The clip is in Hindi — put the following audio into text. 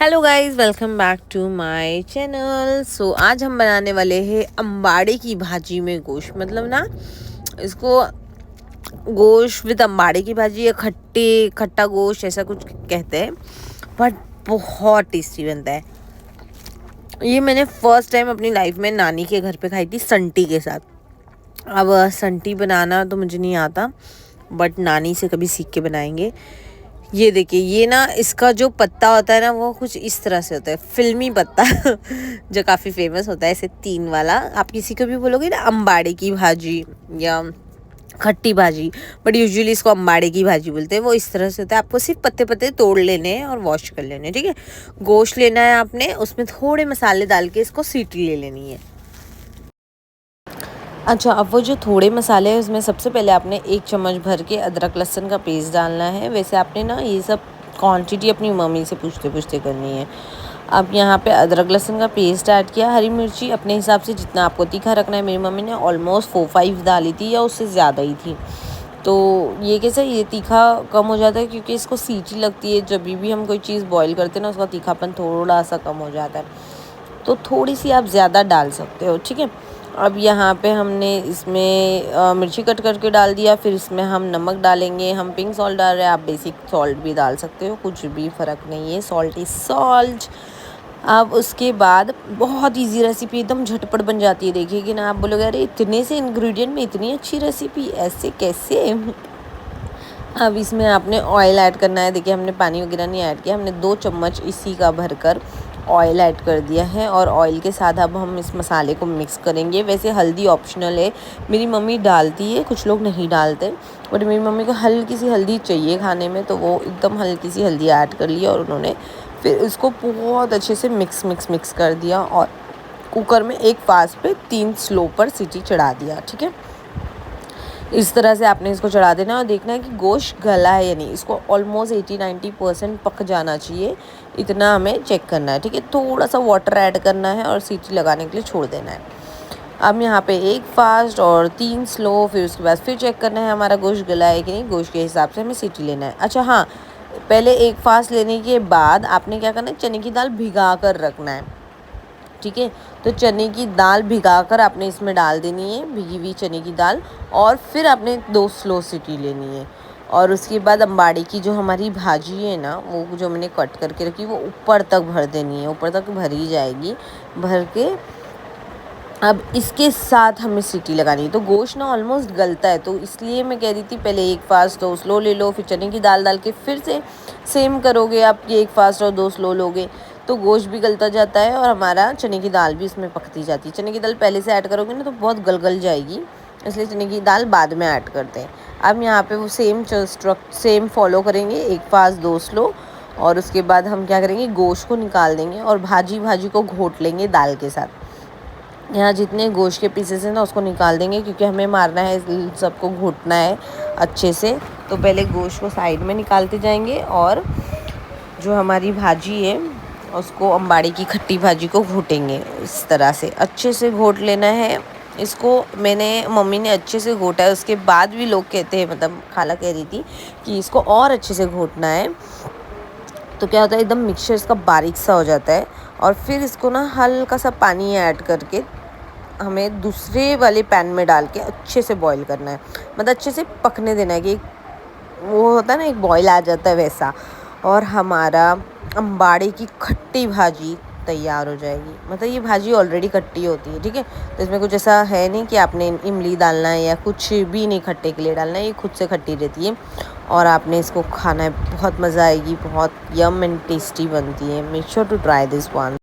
Hello guys, welcome back to my channel. So आज हम बनाने वाले हैं अम्बाड़े की भाजी में गोश्त। मतलब ना, इसको गोश्त विद अम्बाड़े की भाजी या खट्टा गोश्त ऐसा कुछ कहते हैं, बट बहुत टेस्टी बनता है। ये मैंने फर्स्ट टाइम अपनी लाइफ में नानी के घर पे खाई थी संटी के साथ। अब संटी बनाना तो मुझे नहीं आता, बट नानी से कभी सीख के बनाएंगे। ये देखिए, ये ना इसका जो पत्ता होता है ना, वो कुछ इस तरह से होता है, फिल्मी पत्ता जो काफ़ी फेमस होता है, ऐसे 3 वाला। आप किसी को भी बोलोगे ना अम्बाड़े की भाजी या खट्टी भाजी, बट यूजुअली इसको अम्बाड़े की भाजी बोलते हैं। वो इस तरह से होता है। आपको सिर्फ पत्ते पत्ते तोड़ लेने हैं और वॉश कर लेने हैं, ठीक है। गोश्त लेना है आपने, उसमें थोड़े मसाले डाल के इसको सीटी ले लेनी है। अच्छा, अब वो जो थोड़े मसाले हैं उसमें सबसे पहले आपने 1 चम्मच भर के अदरक लहसुन का पेस्ट डालना है। वैसे आपने ना ये सब क्वांटिटी अपनी मम्मी से पूछते पूछते करनी है। अब यहाँ पे अदरक लहसुन का पेस्ट ऐड किया, हरी मिर्ची अपने हिसाब से जितना आपको तीखा रखना है। मेरी मम्मी ने ऑलमोस्ट 4-5 डाली थी या उससे ज़्यादा ही थी। तो ये कैसे, ये तीखा कम हो जाता है क्योंकि इसको सीटी लगती है। जब भी हम कोई चीज़ बॉईल करते हैं ना, उसका तीखापन थोड़ा सा कम हो जाता है, तो थोड़ी सी आप ज़्यादा डाल सकते हो, ठीक है। अब यहाँ पे हमने इसमें मिर्ची कट करके डाल दिया। फिर इसमें हम नमक डालेंगे। हम पिंक सॉल्ट डाल रहे हैं, आप बेसिक सॉल्ट भी डाल सकते हो, कुछ भी फ़र्क नहीं है, सॉल्ट इज़ सॉल्ट। अब उसके बाद बहुत इजी रेसिपी, एकदम झटपट बन जाती है। देखिए ना, आप बोलोगे अरे इतने से इंग्रेडिएंट में इतनी अच्छी रेसिपी, ऐसे कैसे। अब इसमें आपने ऑयल ऐड करना है। देखिए, हमने पानी वगैरह नहीं ऐड किया, हमने 2 चम्मच इसी का भरकर ऑयल ऐड कर दिया है। और ऑयल के साथ अब हम इस मसाले को मिक्स करेंगे। वैसे हल्दी ऑप्शनल है, मेरी मम्मी डालती है, कुछ लोग नहीं डालते, बट मेरी मम्मी को हल्की सी हल्दी चाहिए खाने में, तो वो एकदम हल्की सी हल्दी ऐड कर ली। और उन्होंने फिर इसको बहुत अच्छे से मिक्स कर दिया और कुकर में 1 फास्ट पे 3 स्लो पर सीटी चढ़ा दिया, ठीक है। इस तरह से आपने इसको चढ़ा देना और देखना है कि गोश्त गला है या नहीं। इसको ऑलमोस्ट 80-90% पक जाना चाहिए, इतना हमें चेक करना है, ठीक है। थोड़ा सा वाटर ऐड करना है और सीटी लगाने के लिए छोड़ देना है। अब यहाँ पे 1 फास्ट और 3 स्लो, फिर उसके बाद फिर चेक करना है हमारा गोश्त गला है कि नहीं। गोश्त के हिसाब से हमें सीटी लेना है। अच्छा हाँ, पहले 1 फास्ट लेने के बाद आपने क्या करना है, चने की दाल भिगा कर रखना है, ठीक है। तो चने की दाल भिगाकर आपने इसमें डाल देनी है, भिगी हुई चने की दाल। और फिर आपने 2 स्लो सीटी लेनी है। और उसके बाद अम्बाड़ी की जो हमारी भाजी है ना, वो जो मैंने कट करके रखी, वो ऊपर तक भर देनी है, ऊपर तक भरी जाएगी। भर के अब इसके साथ हमें सीटी लगानी है। तो गोश्त ना ऑलमोस्ट गलता है, तो इसलिए मैं कह रही थी पहले 1 फास्ट 2 स्लो ले लो, फिर चने की दाल डाल के फिर से सेम करोगे। आप ये 1 फास्ट और 2 स्लो लोगे तो गोश्त भी गलता जाता है और हमारा चने की दाल भी इसमें पकती जाती है। चने की दाल पहले से ऐड करोगे ना तो बहुत गल जाएगी, इसलिए चने की दाल बाद में ऐड करते हैं। अब यहाँ पे वो सेम फॉलो करेंगे, 1 फास्ट 2 स्लो। और उसके बाद हम क्या करेंगे, गोश्त को निकाल देंगे और भाजी को घोट लेंगे दाल के साथ। यहाँ जितने गोश्त के पीसेस हैं ना, उसको निकाल देंगे क्योंकि हमें मारना है, सबको घोटना है अच्छे से। तो पहले गोश्त को साइड में निकालते जाएंगे और जो हमारी भाजी है उसको, अम्बाड़ी की खट्टी भाजी को घोटेंगे। इस तरह से अच्छे से घोट लेना है इसको। मम्मी ने अच्छे से घोटा है, उसके बाद भी लोग कहते हैं, मतलब खाला कह रही थी कि इसको और अच्छे से घोटना है। तो क्या होता है, एकदम मिक्सचर इसका बारीक सा हो जाता है। और फिर इसको ना हल्का सा पानी ऐड करके हमें दूसरे वाले पैन में डाल के अच्छे से बॉईल करना है। मतलब अच्छे से पकने देना है कि वो होता है ना, एक बॉईल आ जाता है वैसा। और हमारा अम्बाड़े की खट्टी भाजी तैयार हो जाएगी। मतलब ये भाजी ऑलरेडी खट्टी होती है, ठीक है। तो इसमें कुछ ऐसा है नहीं कि आपने इमली डालना है या कुछ भी नहीं खट्टे के लिए डालना है, ये खुद से खट्टी रहती है। और आपने इसको खाना है, बहुत मज़ा आएगी, बहुत यम एंड टेस्टी बनती है। Make sure to try this one.